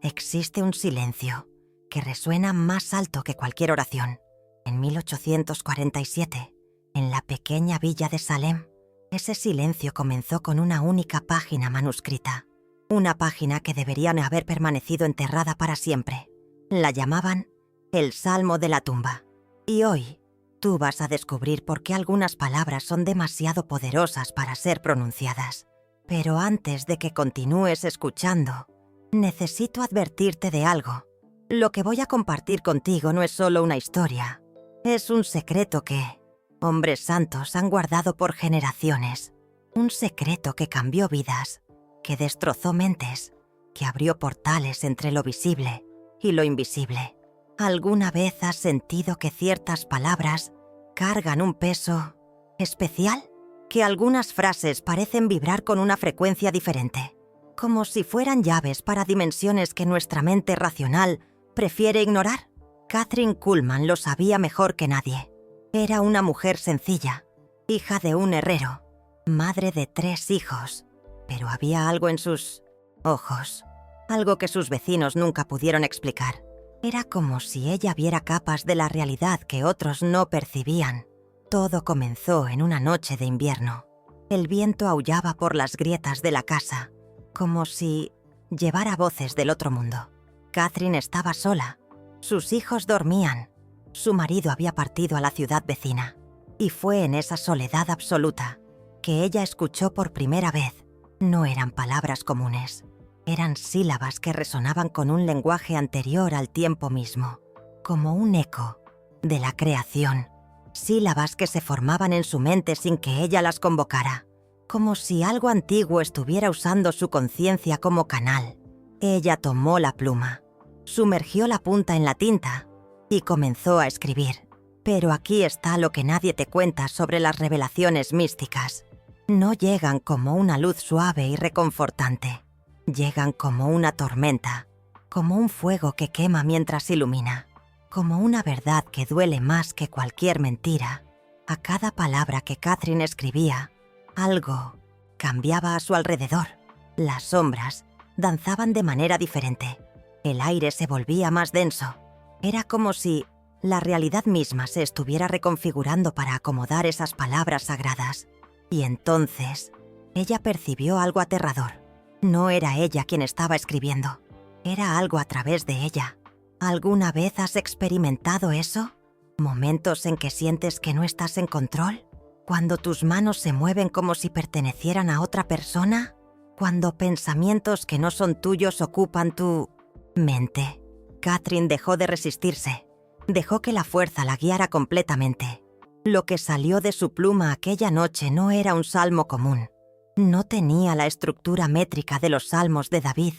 Existe un silencio que resuena más alto que cualquier oración. En 1847, en la pequeña villa de Salem, ese silencio comenzó con una única página manuscrita. Una página que debería haber permanecido enterrada para siempre. La llamaban el Salmo de la tumba. Y hoy, tú vas a descubrir por qué algunas palabras son demasiado poderosas para ser pronunciadas. Pero antes de que continúes escuchando, necesito advertirte de algo. Lo que voy a compartir contigo no es solo una historia. Es un secreto que hombres santos han guardado por generaciones. Un secreto que cambió vidas, que destrozó mentes, que abrió portales entre lo visible y lo invisible. ¿Alguna vez has sentido que ciertas palabras cargan un peso especial? Que algunas frases parecen vibrar con una frecuencia diferente, como si fueran llaves para dimensiones que nuestra mente racional prefiere ignorar. Kathryn Kuhlman lo sabía mejor que nadie. Era una mujer sencilla, hija de un herrero, madre de 3 hijos, pero había algo en sus ojos, algo que sus vecinos nunca pudieron explicar. Era como si ella viera capas de la realidad que otros no percibían. Todo comenzó en una noche de invierno. El viento aullaba por las grietas de la casa, como si llevara voces del otro mundo. Kathryn estaba sola. Sus hijos dormían. Su marido había partido a la ciudad vecina. Y fue en esa soledad absoluta que ella escuchó por primera vez. No eran palabras comunes. Eran sílabas que resonaban con un lenguaje anterior al tiempo mismo, como un eco de la creación. Sílabas que se formaban en su mente sin que ella las convocara, como si algo antiguo estuviera usando su conciencia como canal. Ella tomó la pluma, sumergió la punta en la tinta y comenzó a escribir. Pero aquí está lo que nadie te cuenta sobre las revelaciones místicas. No llegan como una luz suave y reconfortante. Llegan como una tormenta, como un fuego que quema mientras ilumina, como una verdad que duele más que cualquier mentira. A cada palabra que Kathryn escribía, algo cambiaba a su alrededor. Las sombras danzaban de manera diferente. El aire se volvía más denso. Era como si la realidad misma se estuviera reconfigurando para acomodar esas palabras sagradas. Y entonces, ella percibió algo aterrador. No era ella quien estaba escribiendo. Era algo a través de ella. ¿Alguna vez has experimentado eso? ¿Momentos en que sientes que no estás en control? ¿Cuando tus manos se mueven como si pertenecieran a otra persona? ¿Cuando pensamientos que no son tuyos ocupan tu mente? Kathryn dejó de resistirse. Dejó que la fuerza la guiara completamente. Lo que salió de su pluma aquella noche no era un salmo común. No tenía la estructura métrica de los salmos de David.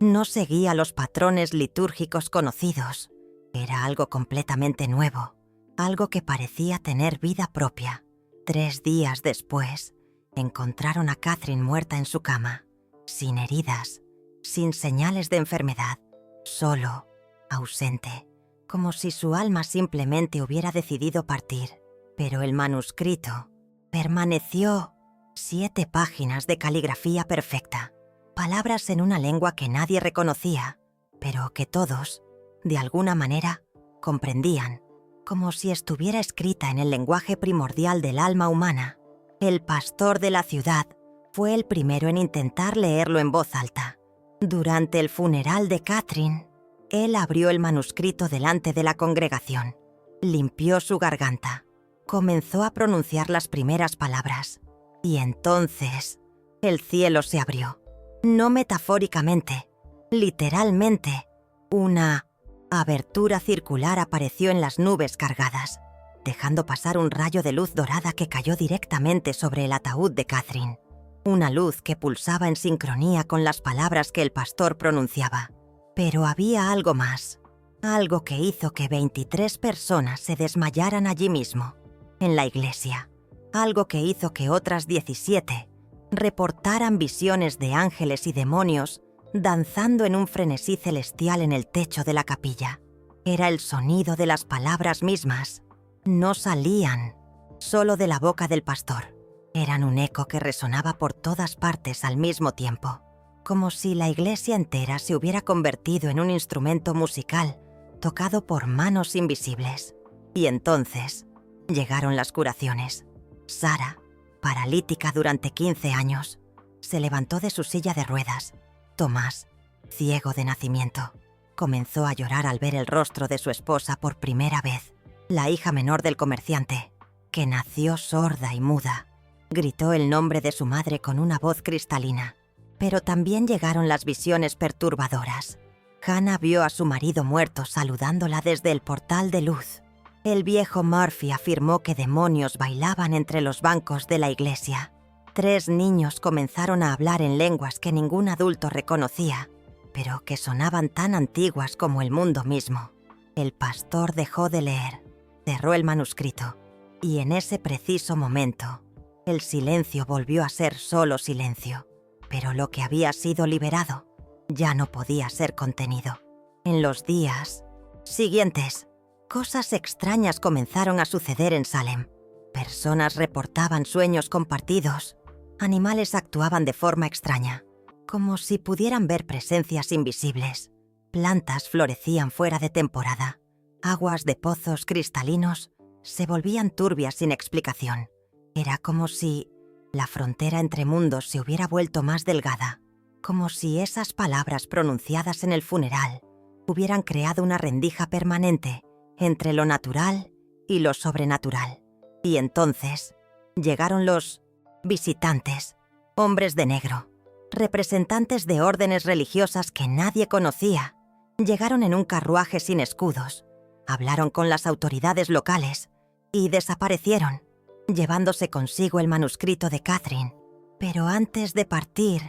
No seguía los patrones litúrgicos conocidos. Era algo completamente nuevo, algo que parecía tener vida propia. 3 días después, encontraron a Kathryn muerta en su cama, sin heridas, sin señales de enfermedad, solo, ausente, como si su alma simplemente hubiera decidido partir. Pero el manuscrito permaneció. 7 páginas de caligrafía perfecta, palabras en una lengua que nadie reconocía, pero que todos, de alguna manera, comprendían, como si estuviera escrita en el lenguaje primordial del alma humana. El pastor de la ciudad fue el primero en intentar leerlo en voz alta. Durante el funeral de Kathryn, él abrió el manuscrito delante de la congregación, limpió su garganta, comenzó a pronunciar las primeras palabras. Y entonces, el cielo se abrió. No metafóricamente, literalmente. Una abertura circular apareció en las nubes cargadas, dejando pasar un rayo de luz dorada que cayó directamente sobre el ataúd de Kathryn. Una luz que pulsaba en sincronía con las palabras que el pastor pronunciaba. Pero había algo más, algo que hizo que 23 personas se desmayaran allí mismo, en la iglesia. Algo que hizo que otras 17 reportaran visiones de ángeles y demonios danzando en un frenesí celestial en el techo de la capilla. Era el sonido de las palabras mismas. No salían solo de la boca del pastor. Eran un eco que resonaba por todas partes al mismo tiempo. como si la iglesia entera se hubiera convertido en un instrumento musical tocado por manos invisibles. Y entonces llegaron las curaciones. Sara, paralítica durante 15 años, se levantó de su silla de ruedas. Tomás, ciego de nacimiento, comenzó a llorar al ver el rostro de su esposa por primera vez. La hija menor del comerciante, que nació sorda y muda, gritó el nombre de su madre con una voz cristalina. Pero también llegaron las visiones perturbadoras. Hannah vio a su marido muerto saludándola desde el portal de luz. El viejo Murphy afirmó que demonios bailaban entre los bancos de la iglesia. 3 niños comenzaron a hablar en lenguas que ningún adulto reconocía, pero que sonaban tan antiguas como el mundo mismo. El pastor dejó de leer, cerró el manuscrito, y en ese preciso momento, el silencio volvió a ser solo silencio. Pero lo que había sido liberado ya no podía ser contenido. En los días siguientes, cosas extrañas comenzaron a suceder en Salem. Personas reportaban sueños compartidos. Animales actuaban de forma extraña, como si pudieran ver presencias invisibles. Plantas florecían fuera de temporada. Aguas de pozos cristalinos se volvían turbias sin explicación. Era como si la frontera entre mundos se hubiera vuelto más delgada, como si esas palabras pronunciadas en el funeral hubieran creado una rendija permanente entre lo natural y lo sobrenatural. Y entonces llegaron los visitantes, hombres de negro, representantes de órdenes religiosas que nadie conocía. Llegaron en un carruaje sin escudos, hablaron con las autoridades locales y desaparecieron, llevándose consigo el manuscrito de Catherine. Pero antes de partir,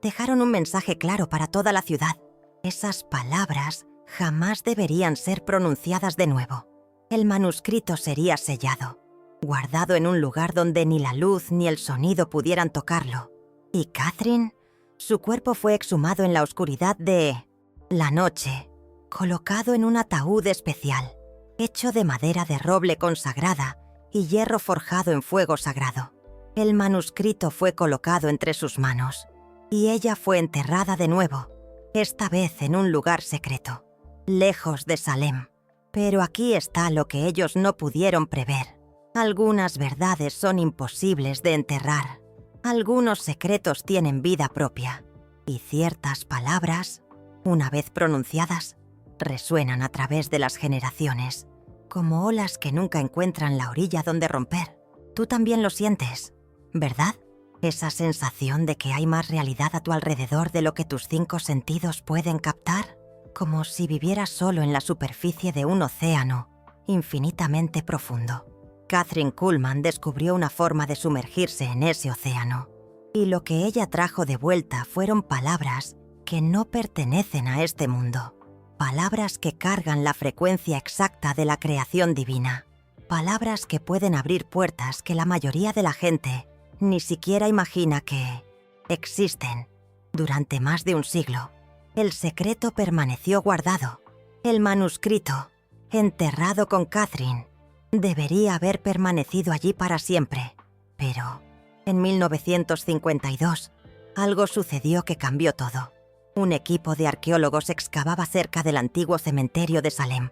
dejaron un mensaje claro para toda la ciudad. Esas palabras jamás deberían ser pronunciadas de nuevo. El manuscrito sería sellado, guardado en un lugar donde ni la luz ni el sonido pudieran tocarlo. Y Catherine, su cuerpo fue exhumado en la oscuridad de la noche, colocado en un ataúd especial, hecho de madera de roble consagrada y hierro forjado en fuego sagrado. El manuscrito fue colocado entre sus manos, y ella fue enterrada de nuevo, esta vez en un lugar secreto, lejos de Salem. Pero aquí está lo que ellos no pudieron prever. Algunas verdades son imposibles de enterrar. Algunos secretos tienen vida propia, y ciertas palabras, una vez pronunciadas, resuenan a través de las generaciones, como olas que nunca encuentran la orilla donde romper. Tú también lo sientes, ¿verdad? Esa sensación de que hay más realidad a tu alrededor de lo que tus 5 sentidos pueden captar, como si vivieras solo en la superficie de un océano infinitamente profundo. Kathryn Kuhlman descubrió una forma de sumergirse en ese océano, y lo que ella trajo de vuelta fueron palabras que no pertenecen a este mundo. Palabras que cargan la frecuencia exacta de la creación divina. Palabras que pueden abrir puertas que la mayoría de la gente ni siquiera imagina que existen. Durante más de un siglo, el secreto permaneció guardado. El manuscrito, enterrado con Catherine, debería haber permanecido allí para siempre. Pero, en 1952, algo sucedió que cambió todo. Un equipo de arqueólogos excavaba cerca del antiguo cementerio de Salem,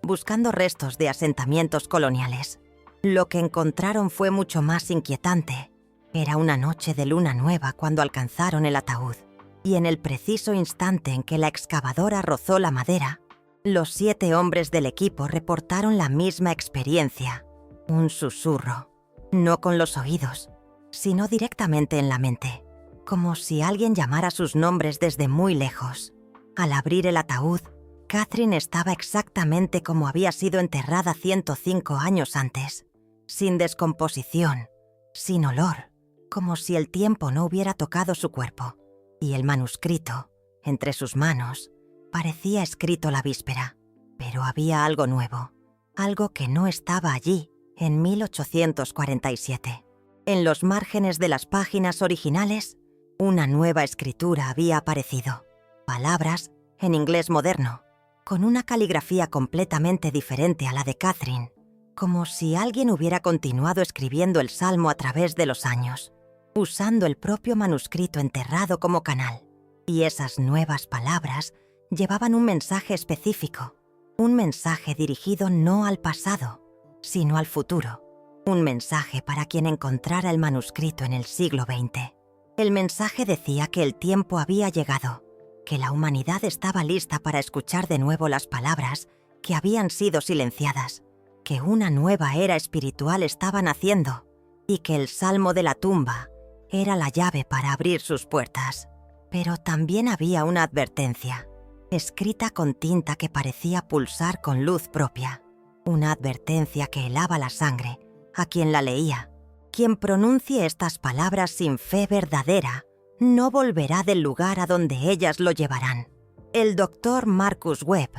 buscando restos de asentamientos coloniales. Lo que encontraron fue mucho más inquietante. Era una noche de luna nueva cuando alcanzaron el ataúd, y en el preciso instante en que la excavadora rozó la madera, los 7 hombres del equipo reportaron la misma experiencia. Un susurro, no con los oídos, sino directamente en la mente, como si alguien llamara sus nombres desde muy lejos. Al abrir el ataúd, Catherine estaba exactamente como había sido enterrada 105 años antes, sin descomposición, sin olor, como si el tiempo no hubiera tocado su cuerpo, y el manuscrito, entre sus manos, parecía escrito la víspera. Pero había algo nuevo, algo que no estaba allí en 1847. En los márgenes de las páginas originales, una nueva escritura había aparecido. Palabras en inglés moderno, con una caligrafía completamente diferente a la de Catherine, como si alguien hubiera continuado escribiendo el salmo a través de los años, usando el propio manuscrito enterrado como canal. Y esas nuevas palabras llevaban un mensaje específico, un mensaje dirigido no al pasado, sino al futuro, un mensaje para quien encontrara el manuscrito en el siglo XX. El mensaje decía que el tiempo había llegado, que la humanidad estaba lista para escuchar de nuevo las palabras que habían sido silenciadas, que una nueva era espiritual estaba naciendo y que el Salmo de la tumba era la llave para abrir sus puertas. Pero también había una advertencia, escrita con tinta que parecía pulsar con luz propia, una advertencia que helaba la sangre a quien la leía. Quien pronuncie estas palabras sin fe verdadera no volverá del lugar a donde ellas lo llevarán. El doctor Marcus Webb,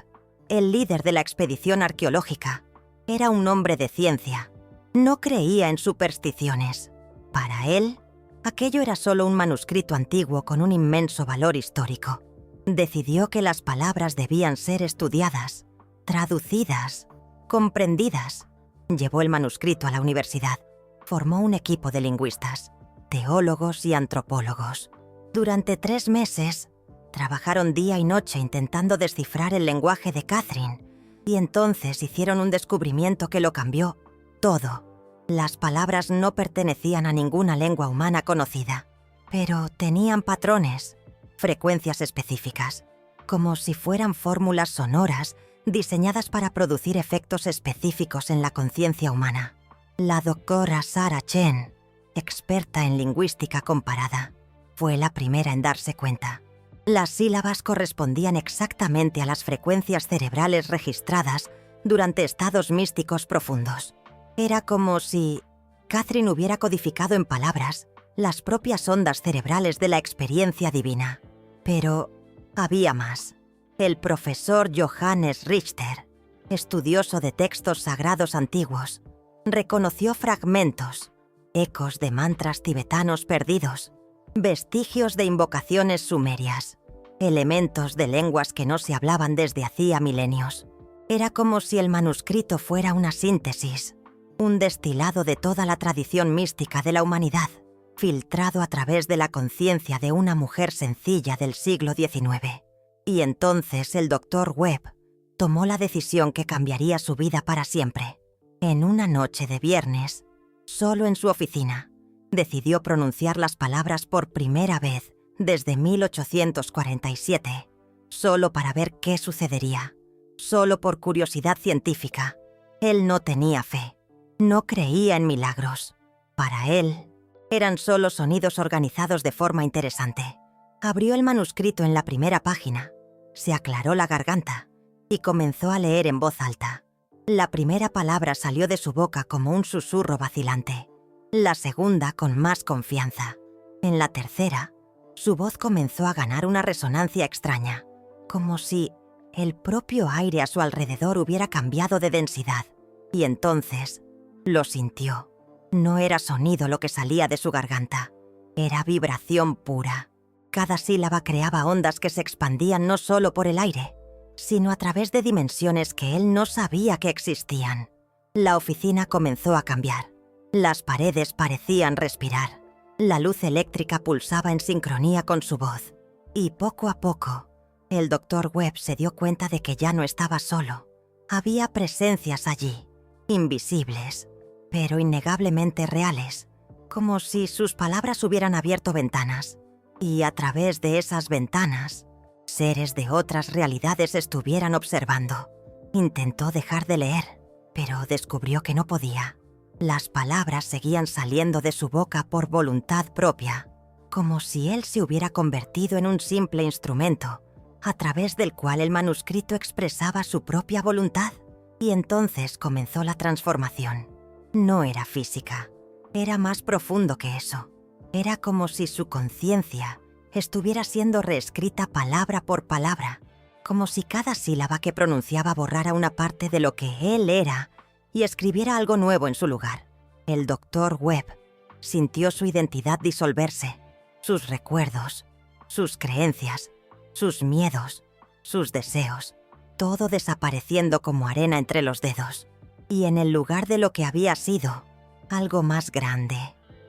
el líder de la expedición arqueológica, era un hombre de ciencia. No creía en supersticiones. Para él, aquello era solo un manuscrito antiguo con un inmenso valor histórico. Decidió que las palabras debían ser estudiadas, traducidas, comprendidas. Llevó el manuscrito a la universidad. Formó un equipo de lingüistas, teólogos y antropólogos. Durante 3 meses, trabajaron día y noche intentando descifrar el lenguaje de Catherine, y entonces hicieron un descubrimiento que lo cambió todo. Las palabras no pertenecían a ninguna lengua humana conocida, pero tenían patrones, frecuencias específicas, como si fueran fórmulas sonoras diseñadas para producir efectos específicos en la conciencia humana. La doctora Sarah Chen, experta en lingüística comparada, fue la primera en darse cuenta. Las sílabas correspondían exactamente a las frecuencias cerebrales registradas durante estados místicos profundos. Era como si Catherine hubiera codificado en palabras las propias ondas cerebrales de la experiencia divina. Pero había más. El profesor Johannes Richter, estudioso de textos sagrados antiguos, reconoció fragmentos, ecos de mantras tibetanos perdidos, vestigios de invocaciones sumerias, elementos de lenguas que no se hablaban desde hacía milenios. Era como si el manuscrito fuera una síntesis, un destilado de toda la tradición mística de la humanidad, filtrado a través de la conciencia de una mujer sencilla del siglo XIX. Y entonces el Dr. Webb tomó la decisión que cambiaría su vida para siempre. En una noche de viernes, solo en su oficina, decidió pronunciar las palabras por primera vez desde 1847, solo para ver qué sucedería, solo por curiosidad científica. Él no tenía fe, no creía en milagros. Para él, eran solo sonidos organizados de forma interesante. Abrió el manuscrito en la primera página, se aclaró la garganta y comenzó a leer en voz alta. La primera palabra salió de su boca como un susurro vacilante, la segunda con más confianza. En la tercera, su voz comenzó a ganar una resonancia extraña, como si el propio aire a su alrededor hubiera cambiado de densidad. Y entonces lo sintió. No era sonido lo que salía de su garganta, era vibración pura. Cada sílaba creaba ondas que se expandían no solo por el aire, sino a través de dimensiones que él no sabía que existían. La oficina comenzó a cambiar. Las paredes parecían respirar. La luz eléctrica pulsaba en sincronía con su voz. Y poco a poco, el Dr. Webb se dio cuenta de que ya no estaba solo. Había presencias allí, invisibles, pero innegablemente reales, como si sus palabras hubieran abierto ventanas. Y a través de esas ventanas, seres de otras realidades estuvieran observando. Intentó dejar de leer, pero descubrió que no podía. Las palabras seguían saliendo de su boca por voluntad propia, como si él se hubiera convertido en un simple instrumento, a través del cual el manuscrito expresaba su propia voluntad. Y entonces comenzó la transformación. No era física, era más profundo que eso. Era como si su conciencia estuviera siendo reescrita palabra por palabra, como si cada sílaba que pronunciaba borrara una parte de lo que él era y escribiera algo nuevo en su lugar. El Dr. Webb sintió su identidad disolverse, sus recuerdos, sus creencias, sus miedos, sus deseos, todo desapareciendo como arena entre los dedos. Y en el lugar de lo que había sido, algo más grande,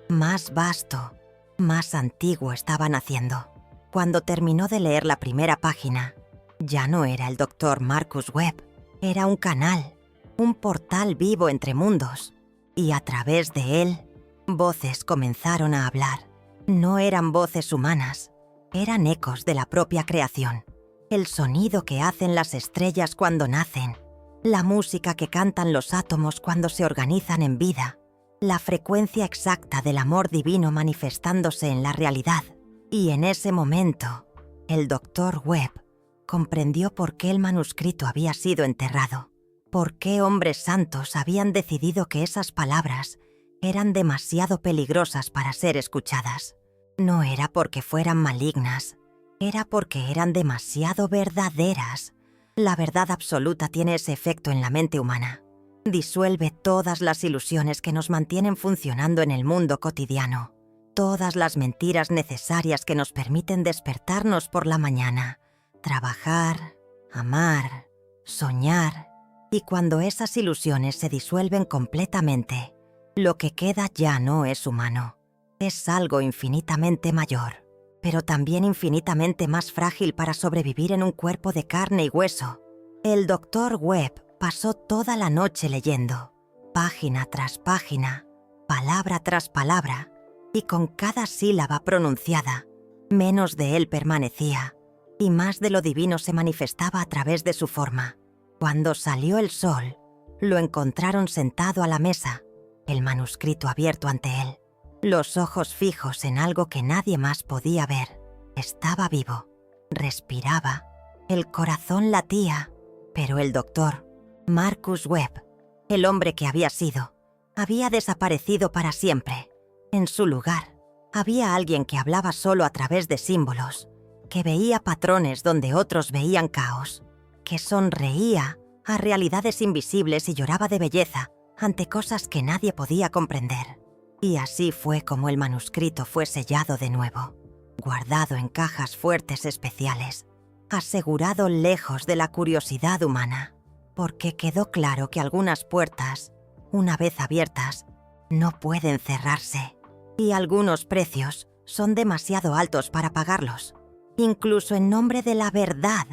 más vasto, más antiguo estaba naciendo. Cuando terminó de leer la primera página, ya no era el Dr. Marcus Webb, era un canal, un portal vivo entre mundos, y a través de él, voces comenzaron a hablar. No eran voces humanas, eran ecos de la propia creación, el sonido que hacen las estrellas cuando nacen, la música que cantan los átomos cuando se organizan en vida, la frecuencia exacta del amor divino manifestándose en la realidad. Y en ese momento, el Dr. Webb comprendió por qué el manuscrito había sido enterrado, por qué hombres santos habían decidido que esas palabras eran demasiado peligrosas para ser escuchadas. No era porque fueran malignas, era porque eran demasiado verdaderas. La verdad absoluta tiene ese efecto en la mente humana. Disuelve todas las ilusiones que nos mantienen funcionando en el mundo cotidiano, todas las mentiras necesarias que nos permiten despertarnos por la mañana, trabajar, amar, soñar, y cuando esas ilusiones se disuelven completamente, lo que queda ya no es humano. Es algo infinitamente mayor, pero también infinitamente más frágil para sobrevivir en un cuerpo de carne y hueso. El Dr. Webb pasó toda la noche leyendo, página tras página, palabra tras palabra, y con cada sílaba pronunciada, menos de él permanecía, y más de lo divino se manifestaba a través de su forma. Cuando salió el sol, lo encontraron sentado a la mesa, el manuscrito abierto ante él, los ojos fijos en algo que nadie más podía ver. Estaba vivo, respiraba, el corazón latía, pero el doctor Marcus Webb, el hombre que había sido, había desaparecido para siempre. En su lugar, había alguien que hablaba solo a través de símbolos, que veía patrones donde otros veían caos, que sonreía a realidades invisibles y lloraba de belleza ante cosas que nadie podía comprender. Y así fue como el manuscrito fue sellado de nuevo, guardado en cajas fuertes especiales, asegurado lejos de la curiosidad humana, porque quedó claro que algunas puertas, una vez abiertas, no pueden cerrarse, y algunos precios son demasiado altos para pagarlos, incluso en nombre de la verdad.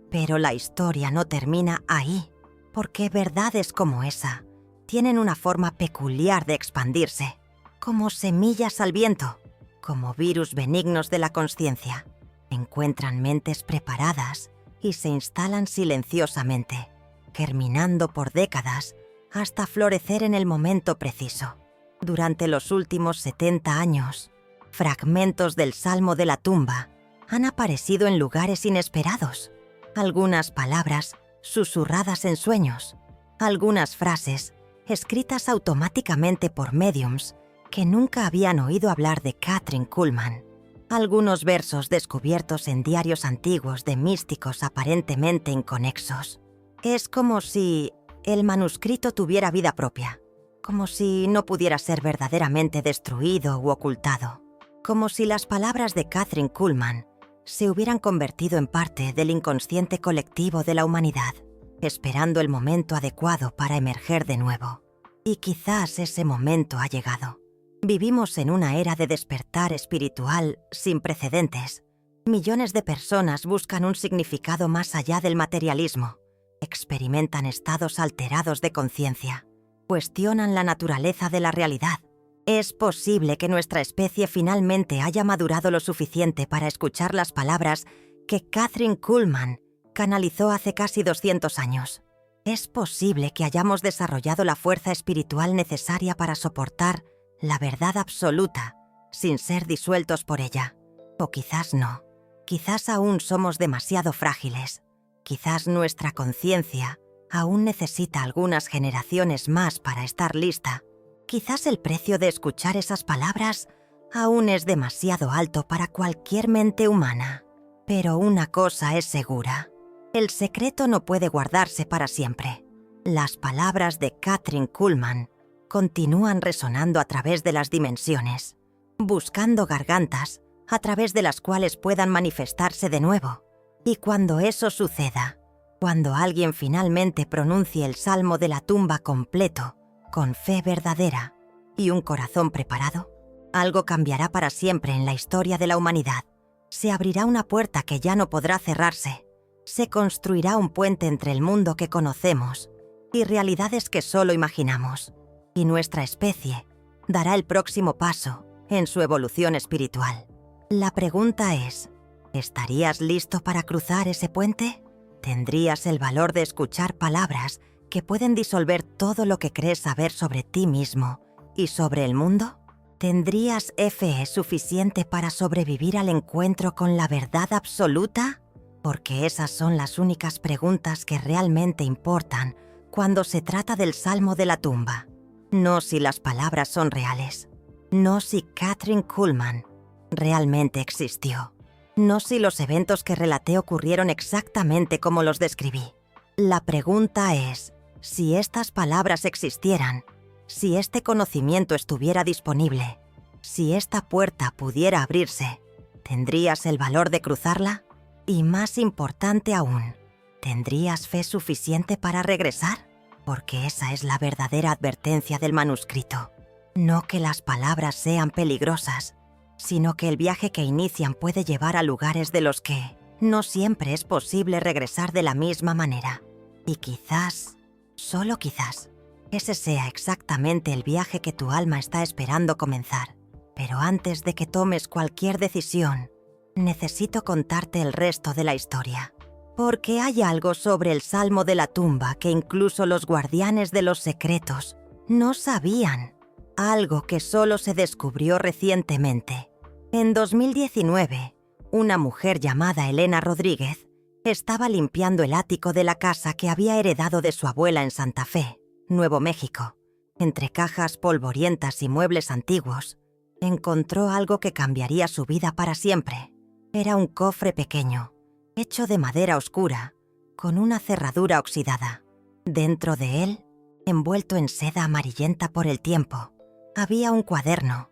Pero la historia no termina ahí, porque verdades como esa tienen una forma peculiar de expandirse, como semillas al viento, como virus benignos de la consciencia. Encuentran mentes preparadas y se instalan silenciosamente, germinando por décadas hasta florecer en el momento preciso. Durante los últimos 70 años, fragmentos del Salmo de la tumba han aparecido en lugares inesperados. Algunas palabras susurradas en sueños, algunas frases escritas automáticamente por médiums que nunca habían oído hablar de Kathryn Kuhlman, algunos versos descubiertos en diarios antiguos de místicos aparentemente inconexos. Es como si el manuscrito tuviera vida propia, como si no pudiera ser verdaderamente destruido u ocultado, como si las palabras de Kathryn Kuhlman se hubieran convertido en parte del inconsciente colectivo de la humanidad, esperando el momento adecuado para emerger de nuevo. Y quizás ese momento ha llegado. Vivimos en una era de despertar espiritual sin precedentes. Millones de personas buscan un significado más allá del materialismo, experimentan estados alterados de conciencia, cuestionan la naturaleza de la realidad. Es posible que nuestra especie finalmente haya madurado lo suficiente para escuchar las palabras que Kathryn Kuhlman canalizó hace casi 200 años. Es posible que hayamos desarrollado la fuerza espiritual necesaria para soportar la verdad absoluta sin ser disueltos por ella. O quizás no. Quizás aún somos demasiado frágiles. Quizás nuestra conciencia aún necesita algunas generaciones más para estar lista. Quizás el precio de escuchar esas palabras aún es demasiado alto para cualquier mente humana. Pero una cosa es segura. El secreto no puede guardarse para siempre. Las palabras de Kathryn Kuhlman continúan resonando a través de las dimensiones, buscando gargantas a través de las cuales puedan manifestarse de nuevo. Y cuando eso suceda, cuando alguien finalmente pronuncie el Salmo de la tumba completo, con fe verdadera y un corazón preparado, algo cambiará para siempre en la historia de la humanidad. Se abrirá una puerta que ya no podrá cerrarse. Se construirá un puente entre el mundo que conocemos y realidades que solo imaginamos. Y nuestra especie dará el próximo paso en su evolución espiritual. La pregunta es, ¿estarías listo para cruzar ese puente? ¿Tendrías el valor de escuchar palabras que pueden disolver todo lo que crees saber sobre ti mismo y sobre el mundo? ¿Tendrías fe suficiente para sobrevivir al encuentro con la verdad absoluta? Porque esas son las únicas preguntas que realmente importan cuando se trata del Salmo de la tumba. No si las palabras son reales. No si Kathryn Kuhlman realmente existió. No si los eventos que relaté ocurrieron exactamente como los describí. La pregunta es, si estas palabras existieran, si este conocimiento estuviera disponible, si esta puerta pudiera abrirse, ¿tendrías el valor de cruzarla? Y más importante aún, ¿tendrías fe suficiente para regresar? Porque esa es la verdadera advertencia del manuscrito. No que las palabras sean peligrosas, sino que el viaje que inician puede llevar a lugares de los que no siempre es posible regresar de la misma manera. Y quizás, solo quizás, ese sea exactamente el viaje que tu alma está esperando comenzar. Pero antes de que tomes cualquier decisión, necesito contarte el resto de la historia. Porque hay algo sobre el Salmo de la tumba que incluso los guardianes de los secretos no sabían. Algo que solo se descubrió recientemente. En 2019, una mujer llamada Elena Rodríguez estaba limpiando el ático de la casa que había heredado de su abuela en Santa Fe, Nuevo México. Entre cajas polvorientas y muebles antiguos, encontró algo que cambiaría su vida para siempre. Era un cofre pequeño, hecho de madera oscura, con una cerradura oxidada. Dentro de él, envuelto en seda amarillenta por el tiempo, había un cuaderno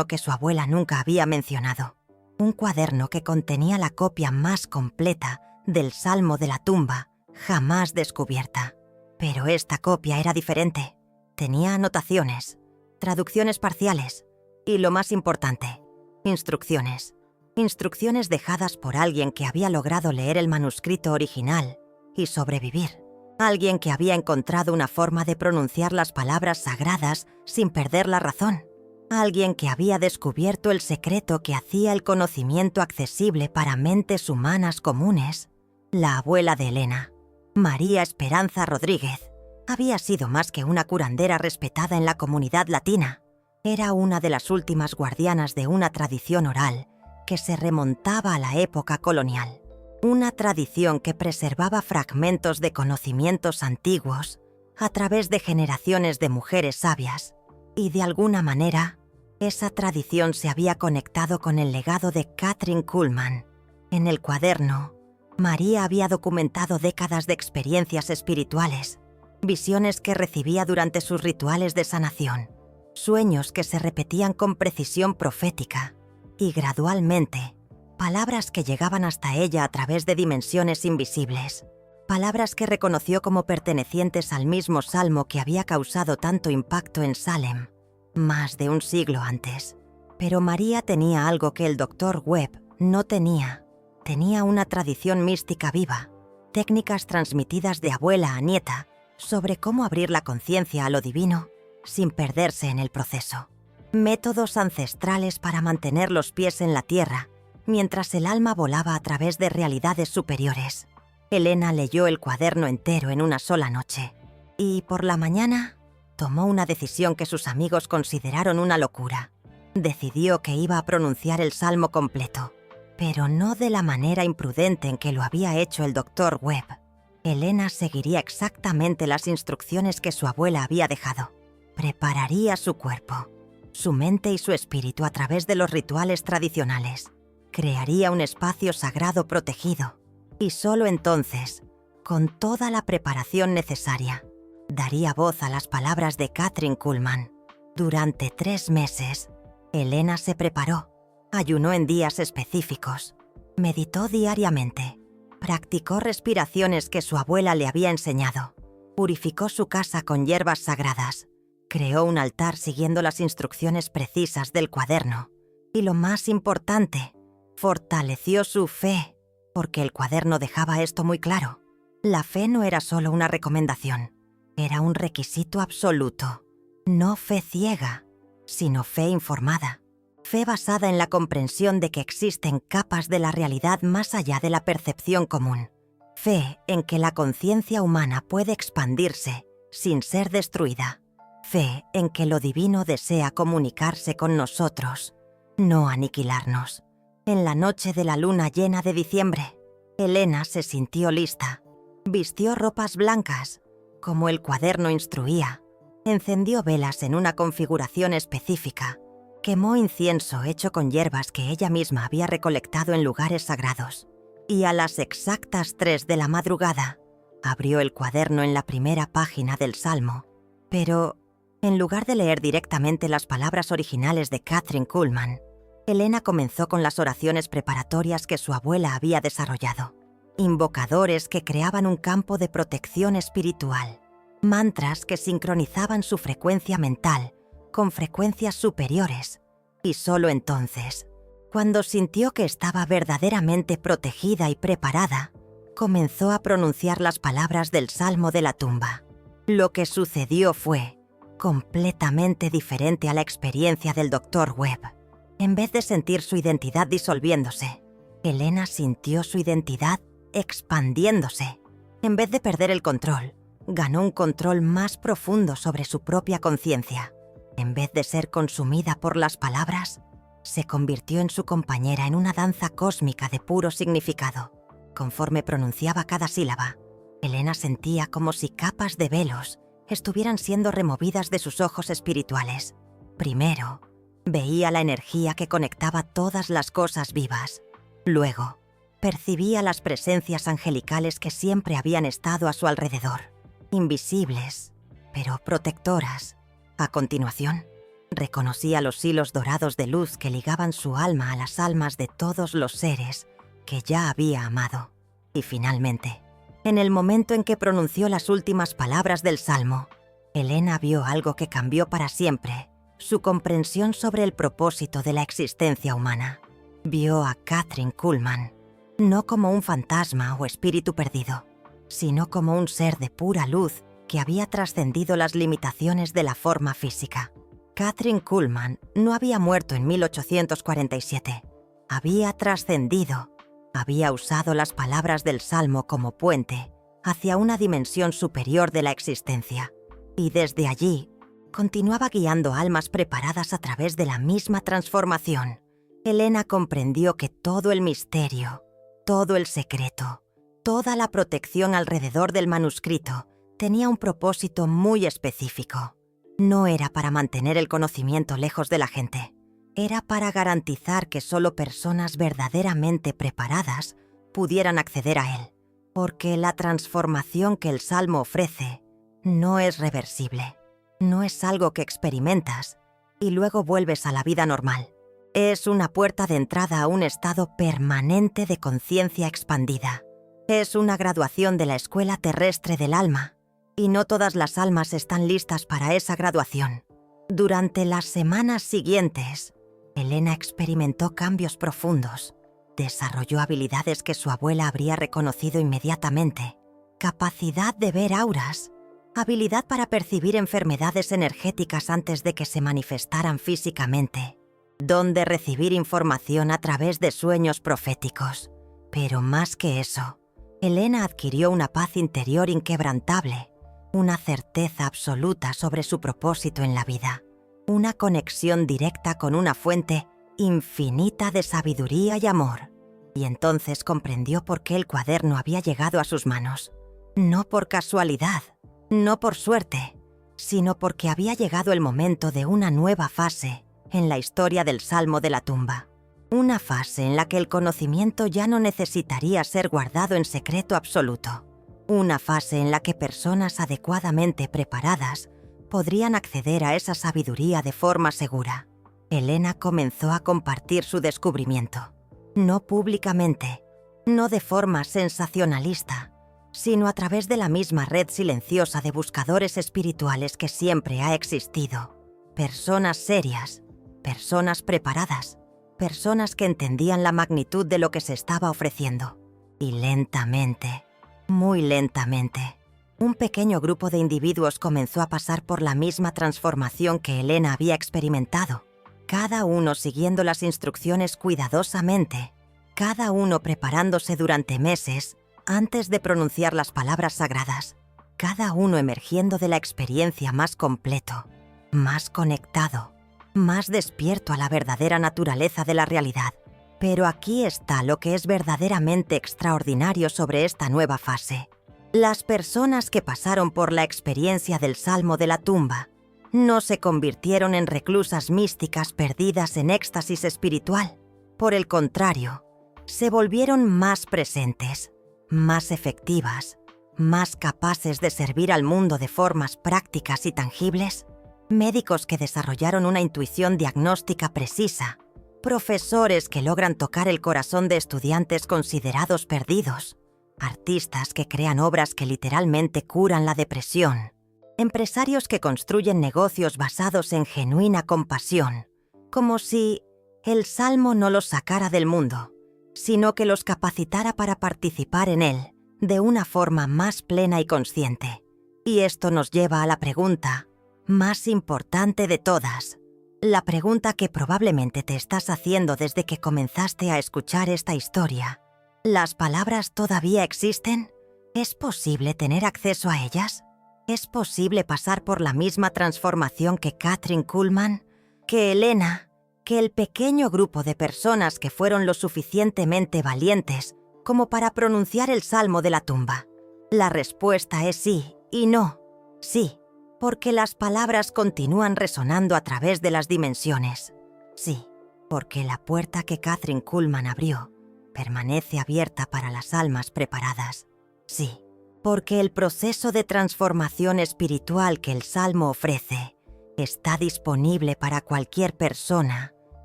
que su abuela nunca había mencionado. Un cuaderno que contenía la copia más completa del Salmo de la tumba jamás descubierta. Pero esta copia era diferente. Tenía anotaciones, traducciones parciales y, lo más importante, instrucciones. Instrucciones dejadas por alguien que había logrado leer el manuscrito original y sobrevivir. Alguien que había encontrado una forma de pronunciar las palabras sagradas sin perder la razón. Alguien que había descubierto el secreto que hacía el conocimiento accesible para mentes humanas comunes. La abuela de Elena, María Esperanza Rodríguez, había sido más que una curandera respetada en la comunidad latina. Era una de las últimas guardianas de una tradición oral que se remontaba a la época colonial. Una tradición que preservaba fragmentos de conocimientos antiguos a través de generaciones de mujeres sabias. Y de alguna manera, esa tradición se había conectado con el legado de Kathryn Kuhlman. En el cuaderno, María había documentado décadas de experiencias espirituales, visiones que recibía durante sus rituales de sanación, sueños que se repetían con precisión profética y, gradualmente, palabras que llegaban hasta ella a través de dimensiones invisibles. Palabras que reconoció como pertenecientes al mismo salmo que había causado tanto impacto en Salem, más de un siglo antes. Pero María tenía algo que el Dr. Webb no tenía. Tenía una tradición mística viva, técnicas transmitidas de abuela a nieta sobre cómo abrir la conciencia a lo divino sin perderse en el proceso. Métodos ancestrales para mantener los pies en la tierra mientras el alma volaba a través de realidades superiores. Elena leyó el cuaderno entero en una sola noche y, por la mañana, tomó una decisión que sus amigos consideraron una locura. Decidió que iba a pronunciar el salmo completo, pero no de la manera imprudente en que lo había hecho el Dr. Webb. Elena seguiría exactamente las instrucciones que su abuela había dejado. Prepararía su cuerpo, su mente y su espíritu a través de los rituales tradicionales. Crearía un espacio sagrado protegido y solo entonces, con toda la preparación necesaria, daría voz a las palabras de Kathryn Kuhlman. Durante 3 meses, Elena se preparó, ayunó en días específicos, meditó diariamente, practicó respiraciones que su abuela le había enseñado, purificó su casa con hierbas sagradas, creó un altar siguiendo las instrucciones precisas del cuaderno y, lo más importante, Fortaleció su fe, porque el cuaderno dejaba esto muy claro. La fe no era solo una recomendación, era un requisito absoluto. No fe ciega, sino fe informada. Fe basada en la comprensión de que existen capas de la realidad más allá de la percepción común. Fe en que la conciencia humana puede expandirse sin ser destruida. Fe en que lo divino desea comunicarse con nosotros, no aniquilarnos. En la noche de la luna llena de diciembre, Elena se sintió lista. Vistió ropas blancas, como el cuaderno instruía. Encendió velas en una configuración específica. Quemó incienso hecho con hierbas que ella misma había recolectado en lugares sagrados. Y a las exactas 3 de la madrugada, abrió el cuaderno en la primera página del Salmo. Pero, en lugar de leer directamente las palabras originales de Kathryn Kuhlman, Elena comenzó con las oraciones preparatorias que su abuela había desarrollado. Invocadores que creaban un campo de protección espiritual. Mantras que sincronizaban su frecuencia mental con frecuencias superiores. Y solo entonces, cuando sintió que estaba verdaderamente protegida y preparada, comenzó a pronunciar las palabras del Salmo de la tumba. Lo que sucedió fue completamente diferente a la experiencia del Dr. Webb. En vez de sentir su identidad disolviéndose, Elena sintió su identidad expandiéndose. En vez de perder el control, ganó un control más profundo sobre su propia conciencia. En vez de ser consumida por las palabras, se convirtió en su compañera en una danza cósmica de puro significado. Conforme pronunciaba cada sílaba, Elena sentía como si capas de velos estuvieran siendo removidas de sus ojos espirituales. Primero, veía la energía que conectaba todas las cosas vivas. Luego, percibía las presencias angelicales que siempre habían estado a su alrededor, invisibles, pero protectoras. A continuación, reconocía los hilos dorados de luz que ligaban su alma a las almas de todos los seres que ya había amado. Y finalmente, en el momento en que pronunció las últimas palabras del Salmo, Elena vio algo que cambió para siempre su comprensión sobre el propósito de la existencia humana. Vio a Kathryn Kuhlman no como un fantasma o espíritu perdido, sino como un ser de pura luz que había trascendido las limitaciones de la forma física. Kathryn Kuhlman no había muerto en 1847. Había trascendido. Había usado las palabras del Salmo como puente hacia una dimensión superior de la existencia. Y desde allí, continuaba guiando almas preparadas a través de la misma transformación. Elena comprendió que todo el misterio, todo el secreto, toda la protección alrededor del manuscrito tenía un propósito muy específico. No era para mantener el conocimiento lejos de la gente. Era para garantizar que solo personas verdaderamente preparadas pudieran acceder a él, porque la transformación que el Salmo ofrece no es reversible. No es algo que experimentas y luego vuelves a la vida normal. Es una puerta de entrada a un estado permanente de conciencia expandida. Es una graduación de la escuela terrestre del alma, y no todas las almas están listas para esa graduación. Durante las semanas siguientes, Elena experimentó cambios profundos. Desarrolló habilidades que su abuela habría reconocido inmediatamente. Capacidad de ver auras, habilidad para percibir enfermedades energéticas antes de que se manifestaran físicamente, don de recibir información a través de sueños proféticos. Pero más que eso, Elena adquirió una paz interior inquebrantable, una certeza absoluta sobre su propósito en la vida, una conexión directa con una fuente infinita de sabiduría y amor. Y entonces comprendió por qué el cuaderno había llegado a sus manos. No por casualidad, no por suerte, sino porque había llegado el momento de una nueva fase en la historia del Salmo de la tumba. Una fase en la que el conocimiento ya no necesitaría ser guardado en secreto absoluto. Una fase en la que personas adecuadamente preparadas podrían acceder a esa sabiduría de forma segura. Elena comenzó a compartir su descubrimiento. No públicamente, no de forma sensacionalista, sino a través de la misma red silenciosa de buscadores espirituales que siempre ha existido. Personas serias, personas preparadas, personas que entendían la magnitud de lo que se estaba ofreciendo. Y lentamente, muy lentamente, un pequeño grupo de individuos comenzó a pasar por la misma transformación que Elena había experimentado, cada uno siguiendo las instrucciones cuidadosamente, cada uno preparándose durante meses antes de pronunciar las palabras sagradas, cada uno emergiendo de la experiencia más completo, más conectado, más despierto a la verdadera naturaleza de la realidad. Pero aquí está lo que es verdaderamente extraordinario sobre esta nueva fase. Las personas que pasaron por la experiencia del Salmo de la tumba no se convirtieron en reclusas místicas perdidas en éxtasis espiritual. Por el contrario, se volvieron más presentes, más efectivas, más capaces de servir al mundo de formas prácticas y tangibles, médicos que desarrollaron una intuición diagnóstica precisa, profesores que logran tocar el corazón de estudiantes considerados perdidos, artistas que crean obras que literalmente curan la depresión, empresarios que construyen negocios basados en genuina compasión, como si el Salmo no los sacara del mundo, sino que los capacitara para participar en él de una forma más plena y consciente. Y esto nos lleva a la pregunta más importante de todas, la pregunta que probablemente te estás haciendo desde que comenzaste a escuchar esta historia. ¿Las palabras todavía existen? ¿Es posible tener acceso a ellas? ¿Es posible pasar por la misma transformación que Kathryn Kuhlman, que Elena, que el pequeño grupo de personas que fueron lo suficientemente valientes como para pronunciar el Salmo de la tumba? La respuesta es sí y no. Sí, porque las palabras continúan resonando a través de las dimensiones. Sí, porque la puerta que Kathryn Kuhlman abrió permanece abierta para las almas preparadas. Sí, porque el proceso de transformación espiritual que el Salmo ofrece está disponible para cualquier persona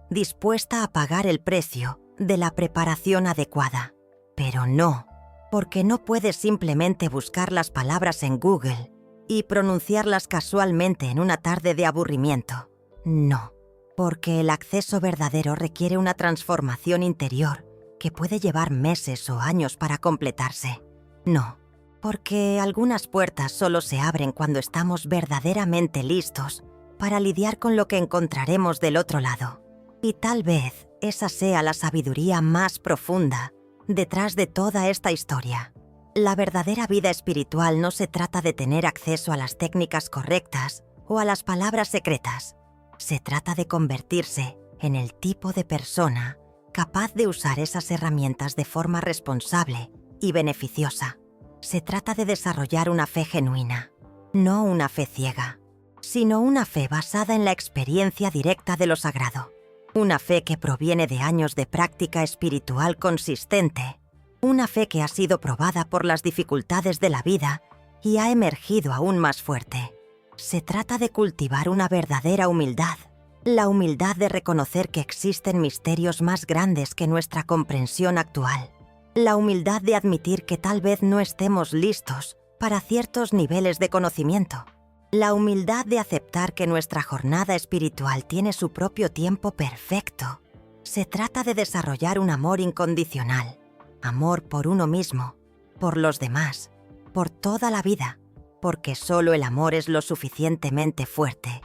dispuesta a pagar el precio de la preparación adecuada. Pero no, porque no puedes simplemente buscar las palabras en Google y pronunciarlas casualmente en una tarde de aburrimiento. No, porque el acceso verdadero requiere una transformación interior que puede llevar meses o años para completarse. No, porque algunas puertas solo se abren cuando estamos verdaderamente listos para lidiar con lo que encontraremos del otro lado. Y tal vez esa sea la sabiduría más profunda detrás de toda esta historia. La verdadera vida espiritual no se trata de tener acceso a las técnicas correctas o a las palabras secretas. Se trata de convertirse en el tipo de persona capaz de usar esas herramientas de forma responsable y beneficiosa. Se trata de desarrollar una fe genuina, no una fe ciega, sino una fe basada en la experiencia directa de lo sagrado. Una fe que proviene de años de práctica espiritual consistente. Una fe que ha sido probada por las dificultades de la vida y ha emergido aún más fuerte. Se trata de cultivar una verdadera humildad. La humildad de reconocer que existen misterios más grandes que nuestra comprensión actual. La humildad de admitir que tal vez no estemos listos para ciertos niveles de conocimiento. La humildad de aceptar que nuestra jornada espiritual tiene su propio tiempo perfecto. Se trata de desarrollar un amor incondicional. Amor por uno mismo, por los demás, por toda la vida, porque solo el amor es lo suficientemente fuerte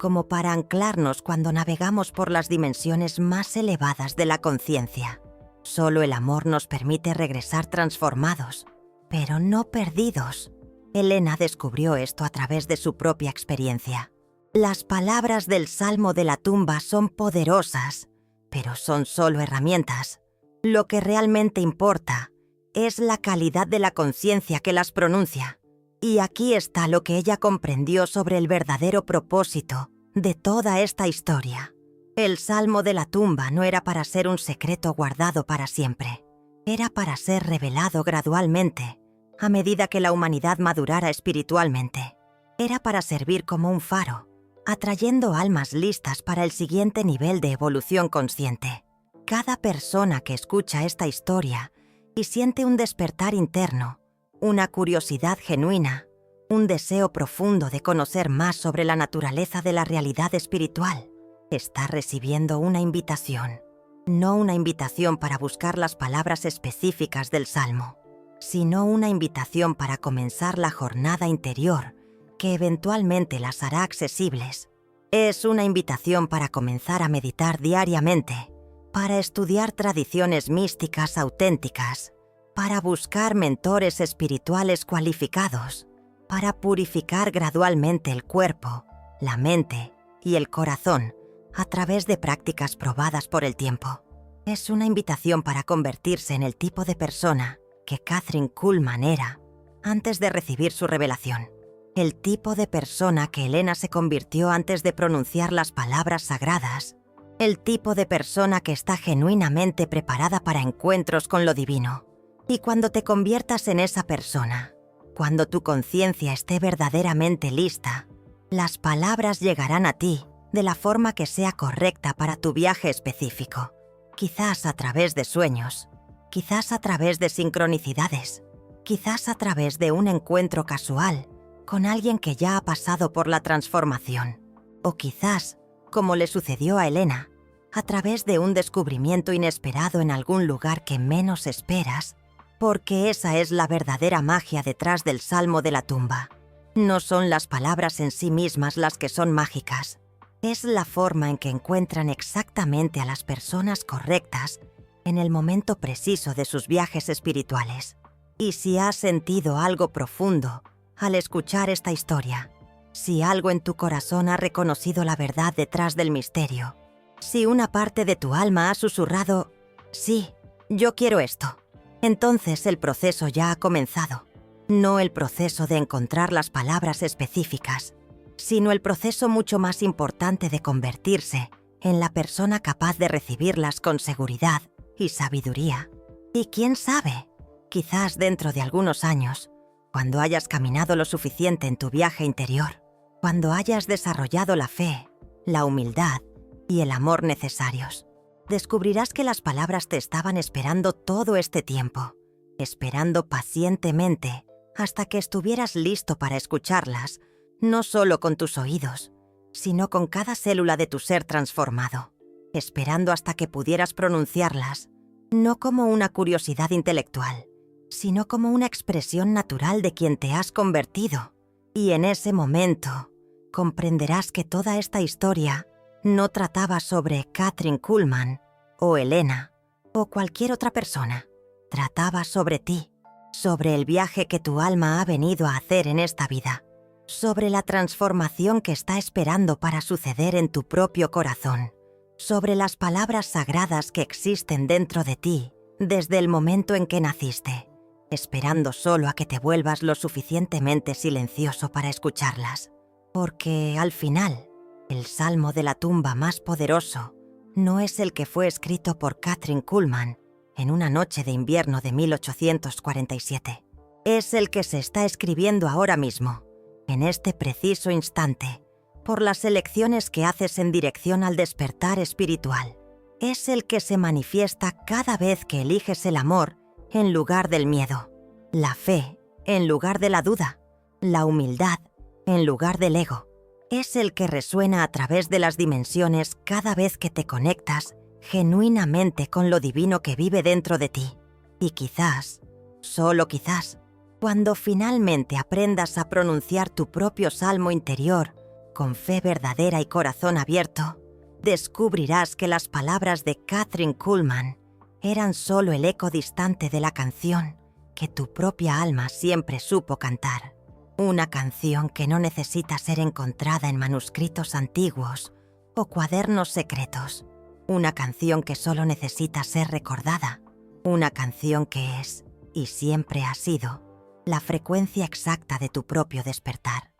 como para anclarnos cuando navegamos por las dimensiones más elevadas de la conciencia. Solo el amor nos permite regresar transformados, pero no perdidos. Elena descubrió esto a través de su propia experiencia. Las palabras del Salmo de la tumba son poderosas, pero son solo herramientas. Lo que realmente importa es la calidad de la conciencia que las pronuncia. Y aquí está lo que ella comprendió sobre el verdadero propósito de toda esta historia. El Salmo de la tumba no era para ser un secreto guardado para siempre. Era para ser revelado gradualmente, a medida que la humanidad madurara espiritualmente. Era para servir como un faro, atrayendo almas listas para el siguiente nivel de evolución consciente. Cada persona que escucha esta historia y siente un despertar interno, una curiosidad genuina, un deseo profundo de conocer más sobre la naturaleza de la realidad espiritual, está recibiendo una invitación. No una invitación para buscar las palabras específicas del Salmo, sino una invitación para comenzar la jornada interior que eventualmente las hará accesibles. Es una invitación para comenzar a meditar diariamente, para estudiar tradiciones místicas auténticas, para buscar mentores espirituales cualificados, para purificar gradualmente el cuerpo, la mente y el corazón a través de prácticas probadas por el tiempo. Es una invitación para convertirse en el tipo de persona que Kathryn Kuhlman era antes de recibir su revelación. El tipo de persona que Elena se convirtió antes de pronunciar las palabras sagradas. El tipo de persona que está genuinamente preparada para encuentros con lo divino. Y cuando te conviertas en esa persona, cuando tu conciencia esté verdaderamente lista, las palabras llegarán a ti de la forma que sea correcta para tu viaje específico. Quizás a través de sueños, quizás a través de sincronicidades, quizás a través de un encuentro casual con alguien que ya ha pasado por la transformación, o quizás, como le sucedió a Elena, a través de un descubrimiento inesperado en algún lugar que menos esperas, porque esa es la verdadera magia detrás del Salmo de la tumba. No son las palabras en sí mismas las que son mágicas, es la forma en que encuentran exactamente a las personas correctas en el momento preciso de sus viajes espirituales. Y si has sentido algo profundo al escuchar esta historia, si algo en tu corazón ha reconocido la verdad detrás del misterio, si una parte de tu alma ha susurrado, sí, yo quiero esto, entonces el proceso ya ha comenzado. No el proceso de encontrar las palabras específicas, sino el proceso mucho más importante de convertirse en la persona capaz de recibirlas con seguridad y sabiduría. Y quién sabe, quizás dentro de algunos años, cuando hayas caminado lo suficiente en tu viaje interior, cuando hayas desarrollado la fe, la humildad y el amor necesarios, descubrirás que las palabras te estaban esperando todo este tiempo, esperando pacientemente hasta que estuvieras listo para escucharlas, no solo con tus oídos, sino con cada célula de tu ser transformado, esperando hasta que pudieras pronunciarlas, no como una curiosidad intelectual, sino como una expresión natural de quien te has convertido. Y en ese momento, comprenderás que toda esta historia no trataba sobre Kathryn Kuhlman, o Elena, o cualquier otra persona. Trataba sobre ti, sobre el viaje que tu alma ha venido a hacer en esta vida, sobre la transformación que está esperando para suceder en tu propio corazón, sobre las palabras sagradas que existen dentro de ti desde el momento en que naciste, esperando solo a que te vuelvas lo suficientemente silencioso para escucharlas. Porque, al final, el salmo de la tumba más poderoso no es el que fue escrito por Kathryn Kuhlman en una noche de invierno de 1847. Es el que se está escribiendo ahora mismo, en este preciso instante, por las elecciones que haces en dirección al despertar espiritual. Es el que se manifiesta cada vez que eliges el amor en lugar del miedo, la fe en lugar de la duda, la humildad en lugar del ego. Es el que resuena a través de las dimensiones cada vez que te conectas genuinamente con lo divino que vive dentro de ti. Y quizás, solo quizás, cuando finalmente aprendas a pronunciar tu propio salmo interior con fe verdadera y corazón abierto, descubrirás que las palabras de Kathryn Kuhlman eran solo el eco distante de la canción que tu propia alma siempre supo cantar. Una canción que no necesita ser encontrada en manuscritos antiguos o cuadernos secretos. Una canción que solo necesita ser recordada. Una canción que es, y siempre ha sido, la frecuencia exacta de tu propio despertar.